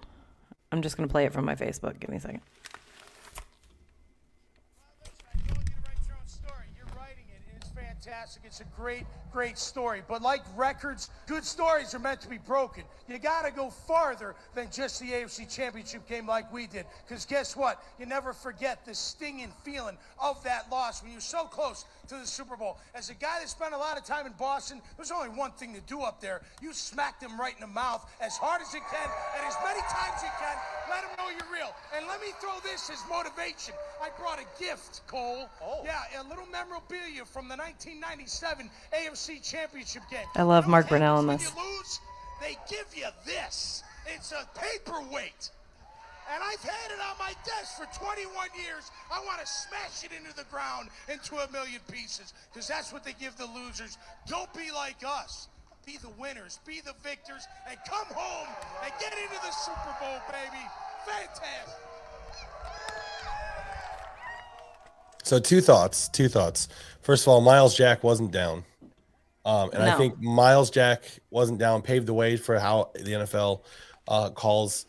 I'm just gonna play it from my Facebook. Give me a second. Fantastic. It's a great story. But like records, good stories are meant to be broken. You got to go farther than just the AFC Championship game like we did. Because guess what? You never forget the stinging feeling of that loss when you're so close to the Super Bowl. As a guy that spent a lot of time in Boston, there's only one thing to do up there. You smack them right in the mouth as hard as you can and as many times as you can. Let them know you're real. And let me throw this as motivation. I brought a gift, Cole. Oh. Yeah, a little memorabilia from the 1997 AFC Championship game. I love Mark Brunell in this. When you lose, they give you this. It's a paperweight. And I've had it on my desk for 21 years. I want to smash it into the ground into a million pieces because that's what they give the losers. Don't be like us. Be the winners, be the victors, and come home and get into the Super Bowl, baby. Fantastic. So two thoughts. First of all, Miles Jack wasn't down. I think Miles Jack wasn't down, paved the way for how the NFL calls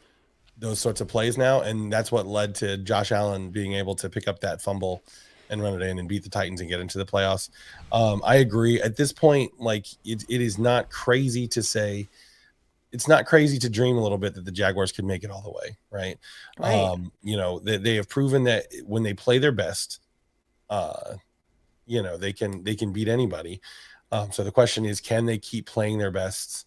those sorts of plays now. And that's what led to Josh Allen being able to pick up that fumble and run it in and beat the Titans and get into the playoffs. I agree. At this point, like it is not crazy to say, it's not crazy to dream a little bit that the Jaguars could make it all the way, right? They have proven that when they play their best, they can beat anybody. So the question is, can they keep playing their best?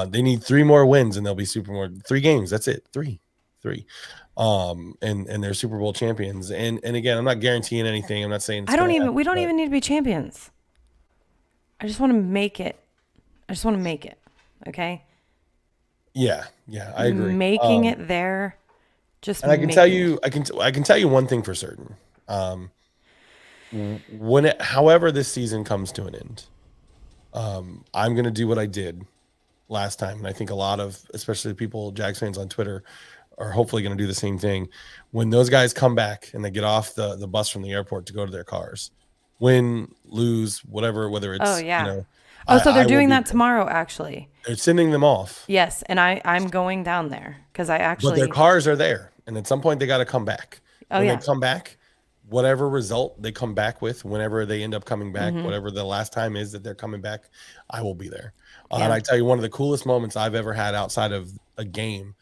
They need 3 more wins and they'll be 3 games. That's it. Three. And they're Super Bowl champions. And again, I'm not guaranteeing anything. I'm not saying we don't even need to be champions. I just want to make it. Okay. Yeah, I agree. Making it there. Just. And I can tell you one thing for certain. However this season comes to an end, I'm going to do what I did last time. And I think a lot of, especially people, Jags fans on Twitter, are hopefully going to do the same thing. When those guys come back and they get off the bus from the airport to go to their cars, win, lose, whatever, whether it's, so they're doing that tomorrow, actually. They're sending them off. Yes. And I'm going down there because but their cars are there. And at some point they got to come back. When they come back, whatever result they come back with, whenever they end up coming back, whatever the last time is that they're coming back, I will be there. And I tell you, one of the coolest moments I've ever had outside of a game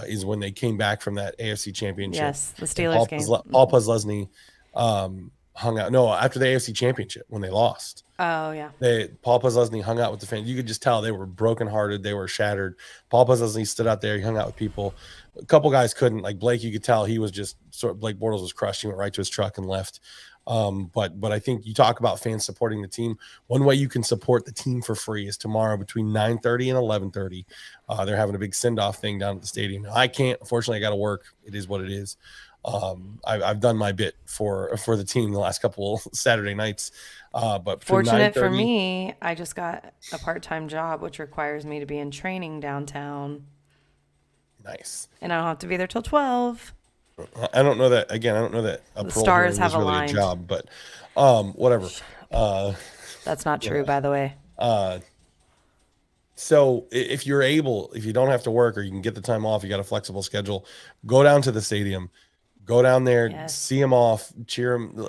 is when they came back from that AFC Championship. Yes, the Steelers game. Paul Posluszny hung out. No, after the AFC Championship when they lost. Oh yeah. Paul Posluszny hung out with the fans. You could just tell they were brokenhearted. They were shattered. Paul Posluszny stood out there. He hung out with people. A couple guys couldn't. Like Blake, you could tell he was just Blake Bortles was crushed. He went right to his truck and left. But I think you talk about fans supporting the team. One way you can support the team for free is tomorrow between 9:30 and 11:30. They're having a big send-off thing down at the stadium. Now, I can't. Unfortunately, I got to work. It is what it is. I've done my bit for the team the last couple Saturday nights. But fortunate for me, I just got a part-time job, which requires me to be in training downtown. Nice. And I don't have to be there till 12. I don't know that. Again, I don't know that the stars have really aligned. A job, but whatever. That's not true, by the way. So if you're able, if you don't have to work or you can get the time off, you got a flexible schedule, go down to the stadium, go down there, see them off, cheer them.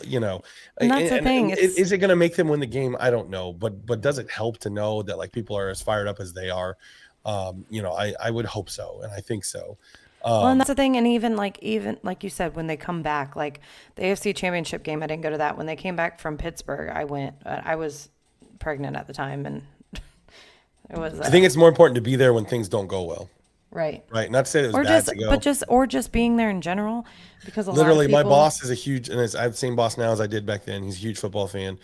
And that's the thing. Is it going to make them win the game? I don't know, but does it help to know that like people are as fired up as they are? I would hope so, and I think so. Well, and that's the thing. And even like you said, when they come back, like the AFC Championship game, I didn't go to that. When they came back from Pittsburgh, I went. I was pregnant at the time, and it was. I think it's more important to be there when things don't go well. Right. Right. Not to say it was bad to go. Or just being there in general, because Literally, my people, boss is a huge, and I have the same boss now as I did back then. He's a huge football fan.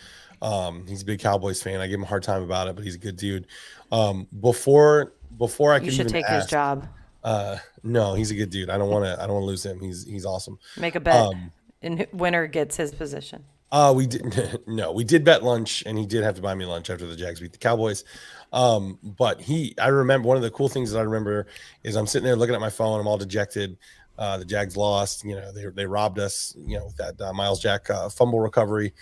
He's a big Cowboys fan. I give him a hard time about it, but he's a good dude. Before I could you should even take ask, his job. No, he's a good dude. I don't want to lose him. He's awesome. Make a bet, and winner gets his position. We did no, we did bet lunch, and he did have to buy me lunch after the Jags beat the Cowboys. But I remember one of the cool things that I remember is I'm sitting there looking at my phone. I'm all dejected. The Jags lost. They robbed us. With that Miles Jack fumble recovery.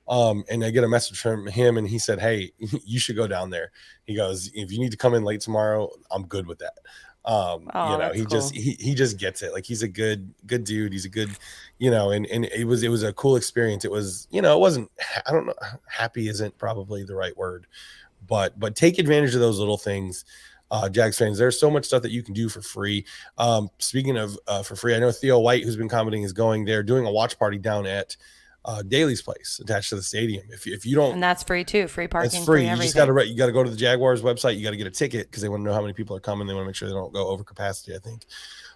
And I get a message from him, and he said, "Hey, you should go down there." He goes, "If you need to come in late tomorrow, I'm good with that." He cool. he just gets it. Like, he's a good dude. He's a good, and it was a cool experience. It was, it wasn't, I don't know, happy isn't probably the right word, but take advantage of those little things. Jags fans, there's so much stuff that you can do for free. Speaking of for free, I know Theo White, who's been commenting, is going there, doing a watch party down at Daly's place attached to the stadium. If you don't, and that's free too, free parking. it's free. You everything. just you got to go to the Jaguars website. You got to get a ticket because they want to know how many people are coming. They want to make sure they don't go over capacity, I think.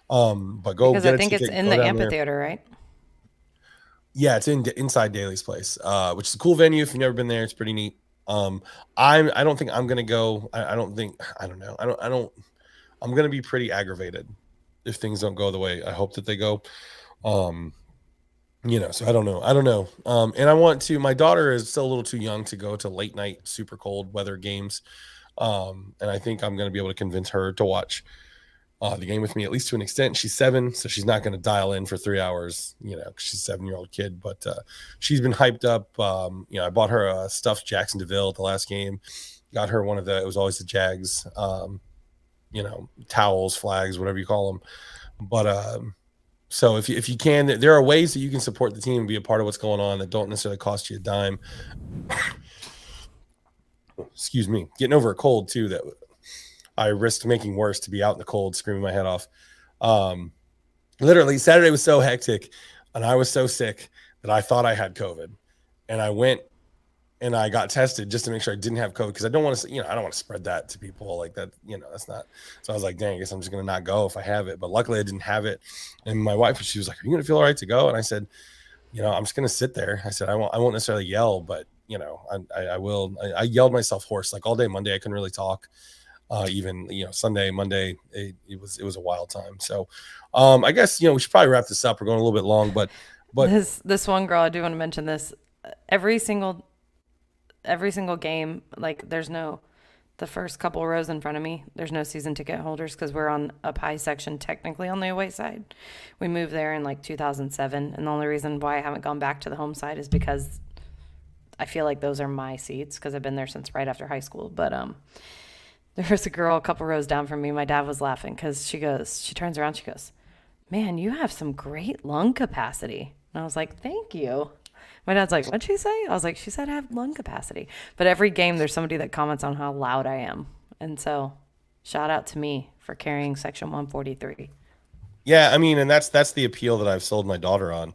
But go because get I think a ticket, it's in the amphitheater, right? Yeah, it's inside Daly's place, which is a cool venue. If you've never been there, it's pretty neat. I don't think I'm gonna go. I don't know. I'm gonna be pretty aggravated if things don't go the way I hope that they go. So I don't know. And I want to, my daughter is still a little too young to go to late night, super cold weather games. And I think I'm going to be able to convince her to watch the game with me, at least to an extent. She's 7, so she's not going to dial in for 3 hours, 'cause she's a 7-year-old kid, but she's been hyped up. I bought her a stuffed Jackson DeVille at the last game, got her one of it was always the Jags, towels, flags, whatever you call them. But, so if you can, there are ways that you can support the team and be a part of what's going on that don't necessarily cost you a dime. Excuse me. Getting over a cold too, that I risked making worse to be out in the cold, screaming my head off. Literally Saturday was so hectic and I was so sick that I thought I had COVID, and I went and I got tested just to make sure I didn't have COVID, because I don't want to, I don't want to spread that to people like that. That's not. So I was like, dang, I guess I'm just going to not go if I have it. But luckily I didn't have it. And my wife, she was like, are you going to feel all right to go? And I said, I'm just going to sit there. I said, I won't necessarily yell, but I will. I yelled myself hoarse like all day Monday. I couldn't really talk. Even Sunday, Monday, it was a wild time. So I guess we should probably wrap this up. We're going a little bit long, but this one girl, I do want to mention this. Every single game, like the first couple rows in front of me, there's no season ticket holders because we're on up high section, technically on the away side. We moved there in like 2007, and the only reason why I haven't gone back to the home side is because I feel like those are my seats because I've been there since right after high school. But there was a girl a couple rows down from me. My dad was laughing because she turns around, she goes, man, you have some great lung capacity. And I was like, thank you. My dad's like, what'd she say? I was like, she said I have lung capacity. But every game there's somebody that comments on how loud I am. And so shout out to me for carrying section 143. Yeah, I mean, and that's the appeal that I've sold my daughter on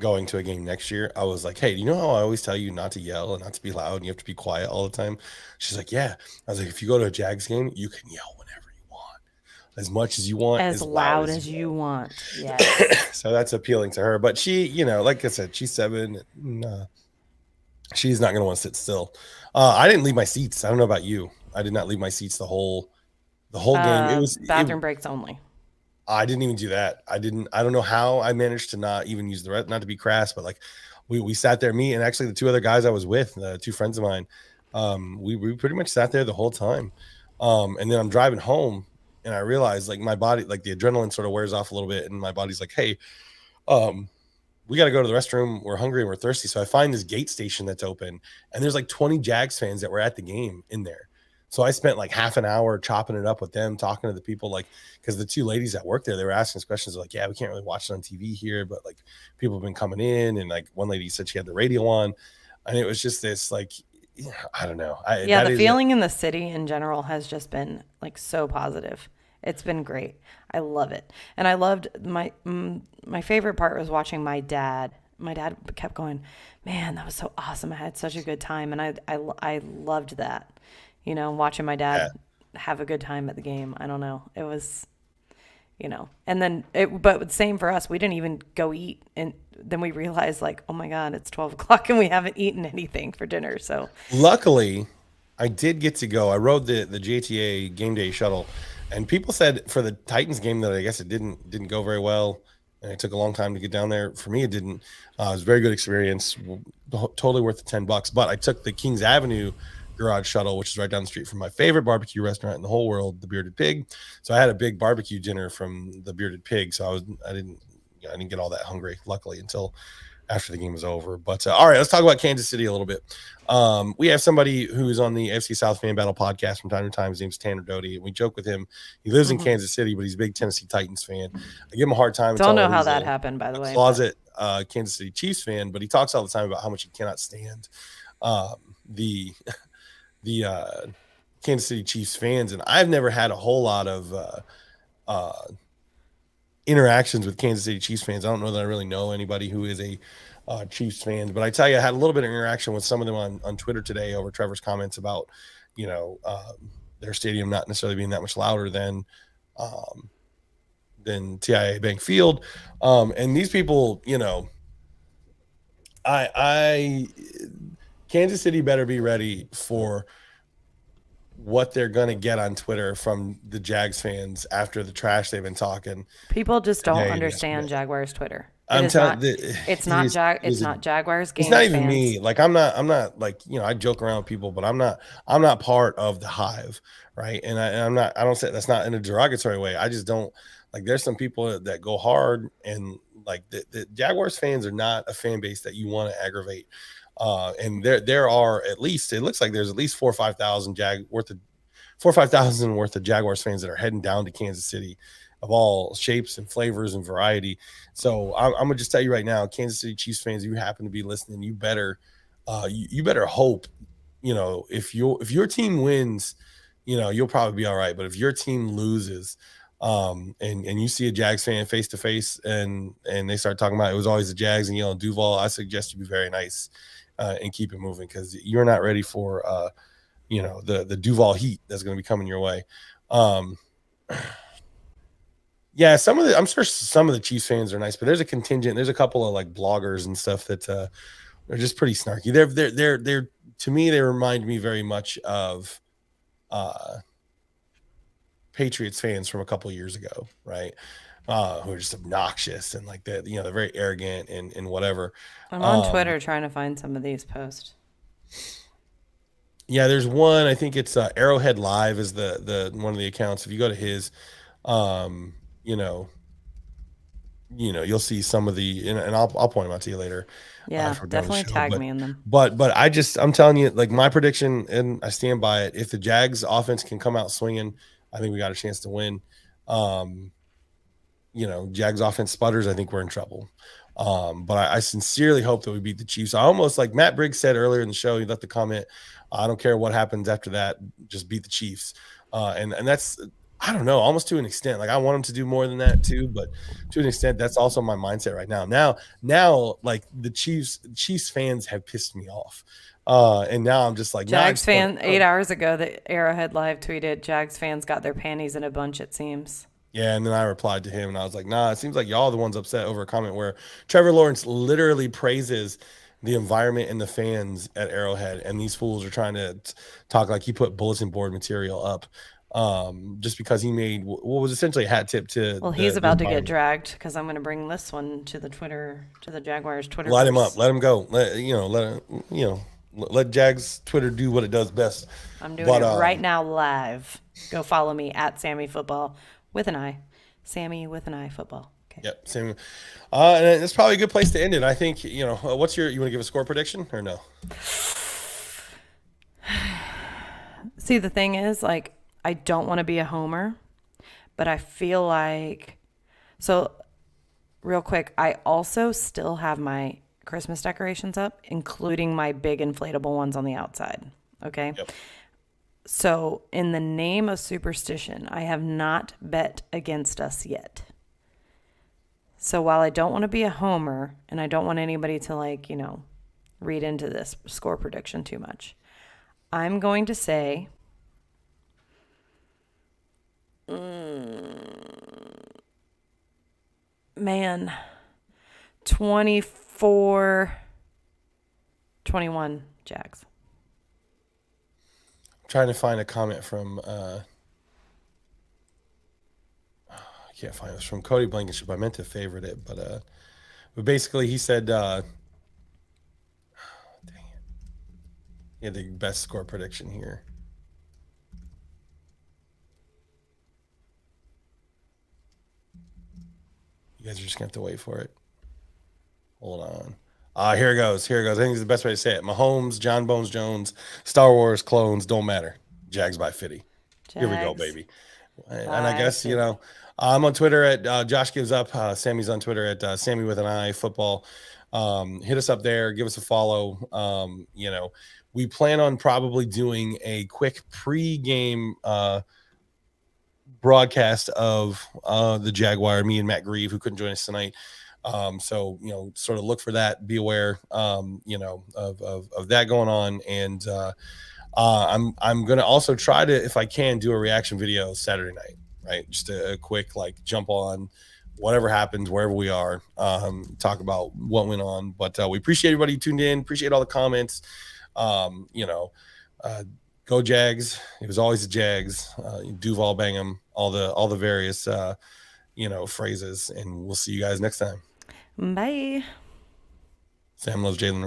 going to a game next year. I was like, hey, you know how I always tell you not to yell and not to be loud and you have to be quiet all the time? She's like, yeah. I was like, if you go to a Jags game, you can yell whenever you want, as much as you want, as loud as you want. Yeah. So that's appealing to her. But she, like I said, she's 7. And, she's not going to want to sit still. I didn't leave my seats. I don't know about you. I did not leave my seats the whole game. It was bathroom breaks only. I didn't even do that. I don't know how I managed to not even use the rest, not to be crass, but like we sat there, me and actually the 2 other guys I was with, 2 friends of mine. We pretty much sat there the whole time. And then I'm driving home and I realized like my body, like the adrenaline sort of wears off a little bit. And my body's like, hey, we got to go to the restroom. We're hungry and we're thirsty. So I find this gate station that's open and there's like 20 Jags fans that were at the game in there. So I spent like half an hour chopping it up with them, talking to the people, like, because the 2 ladies that worked there, they were asking us questions like, yeah, we can't really watch it on TV here, but like people have been coming in, and like one lady said she had the radio on, and it was just this like, I don't know. The feeling in the city in general has just been like so positive. It's been great. I love it. And I loved my favorite part was watching my dad. My dad kept going, man, that was so awesome. I had such a good time. And I loved that, watching my dad have a good time at the game. I don't know. It was, and then but same for us. We didn't even go eat. And then we realized like, oh my God, it's 12 o'clock and we haven't eaten anything for dinner. So luckily I did get to go. I rode the JTA game day shuttle, and people said for the Titans game that I guess it didn't go very well, and it took a long time to get down there. For me, it didn't. It was a very good experience, totally worth the $10. But I took the Kings Avenue garage shuttle, which is right down the street from my favorite barbecue restaurant in the whole world, the Bearded Pig. So I had a big barbecue dinner from the Bearded Pig. So I didn't get all that hungry, luckily, until after the game was over. But all right, let's talk about Kansas City a little bit. We have somebody who's on the AFC South Fan Battle podcast from time to time. His name's Tanner Doty, and we joke with him. He lives in Kansas City, but he's a big Tennessee Titans fan. I give him a hard time. Don't know how that happened, by the way. Closet Kansas City Chiefs fan, but he talks all the time about how much he cannot stand the Kansas City Chiefs fans. And I've never had a whole lot of interactions with Kansas City Chiefs fans. I don't know that I really know anybody who is a Chiefs fan, but I tell you, I had a little bit of interaction with some of them on Twitter today over Trevor's comments about, their stadium not necessarily being that much louder than TIAA Bank Field. And these people, Kansas City better be ready for what they're going to get on Twitter from the Jags fans after the trash they've been talking. People just don't understand Jaguars Twitter. It's not Jaguars game. It's not even fans. me. Like I'm not like, I joke around with people, but I'm not part of the hive. Right. And I don't say that's not in a derogatory way. I just don't like, there's some people that go hard, and like the Jaguars fans are not a fan base that you want to aggravate. And there are at least, it looks like there's at least 4,000 or 5,000 worth of Jaguars fans that are heading down to Kansas City of all shapes and flavors and variety. So I'm gonna just tell you right now, Kansas City Chiefs fans, if you happen to be listening, you better hope, if your team wins, you'll probably be all right. But if your team loses, and you see a Jags fan face to face and they start talking about it was always the Jags and yelling Duval, I suggest you be very nice and keep it moving, because you're not ready for the Duval heat that's going to be coming your way. Yeah, I'm sure some of the Chiefs fans are nice, but there's a contingent. There's a couple of like bloggers and stuff that they're just pretty snarky. They're to me, they remind me very much of Patriots fans from a couple of years ago, right? Who are just obnoxious and like that, they're very arrogant and whatever. I'm on Twitter trying to find some of these posts. Yeah, there's one. I think it's Arrowhead Live is the one of the accounts. If you go to his, you'll see some of the, and I'll point them out to you later. Yeah, definitely tag me in them. But I'm telling you, like my prediction, and I stand by it. If the Jags offense can come out swinging, I think we got a chance to win. Jags offense sputters, I think we're in trouble. But I sincerely hope that we beat the Chiefs. I almost, like Matt Briggs said earlier in the show, he left the comment, I don't care what happens after that, just beat the Chiefs. And that's, I don't know, almost to an extent. Like I want them to do more than that too, but to an extent, that's also my mindset right now. Now, like the Chiefs fans have pissed me off. And now I'm just like, Jags fan 8 hours ago, the Arrowhead Live tweeted, Jags fans got their panties in a bunch, it seems. Yeah, and then I replied to him, and I was like, nah, it seems like y'all are the ones upset over a comment where Trevor Lawrence literally praises the environment and the fans at Arrowhead, and these fools are trying to talk like he put bulletin board material up just because he made what was essentially a hat tip to. Well, he's about to get dragged because I'm going to bring this one to the Jaguars Twitter. Light him up. Let him go. Let Jags Twitter do what it does best. I'm doing it right now live. Go follow me at Sammy Football with an I. Sammy with an I Football. Okay. Yep, Sammy. And it's probably a good place to end it. I think, you want to give a score prediction or no? See, the thing is, like, I don't want to be a homer, but I feel like, so real quick, I also still have my Christmas decorations up, including my big inflatable ones on the outside. Okay. Yep. So, in the name of superstition, I have not bet against us yet. So, while I don't want to be a homer and I don't want anybody to, read into this score prediction too much, I'm going to say 24-21 Jags. Trying to find a comment from I can't find it. It was from Cody Blankenship. I meant to favorite it, but basically he said dang it. He had the best score prediction here. You guys are just gonna have to wait for it. Hold on. Here it goes. Here it goes. I think it's the best way to say it. Mahomes, John Bones Jones, Star Wars clones don't matter. Jags by 50. Here we go, baby. And I guess, I'm on Twitter at Josh Gives Up. Sammy's on Twitter at Sammy with an I football. Hit us up there. Give us a follow. We plan on probably doing a quick pre-game broadcast of the Jaguar, me and Matt Grieve, who couldn't join us tonight. So sort of look for that, be aware of that going on. And I'm gonna also try to, if I can, do a reaction video Saturday night, right? Just a quick jump on whatever happens wherever we are, talk about what went on. But we appreciate everybody who tuned in, appreciate all the comments. Go Jags. It was always the Jags. Duval Bangham, all the various phrases, and we'll see you guys next time. Bye. Sam loves Jalen Ramsey.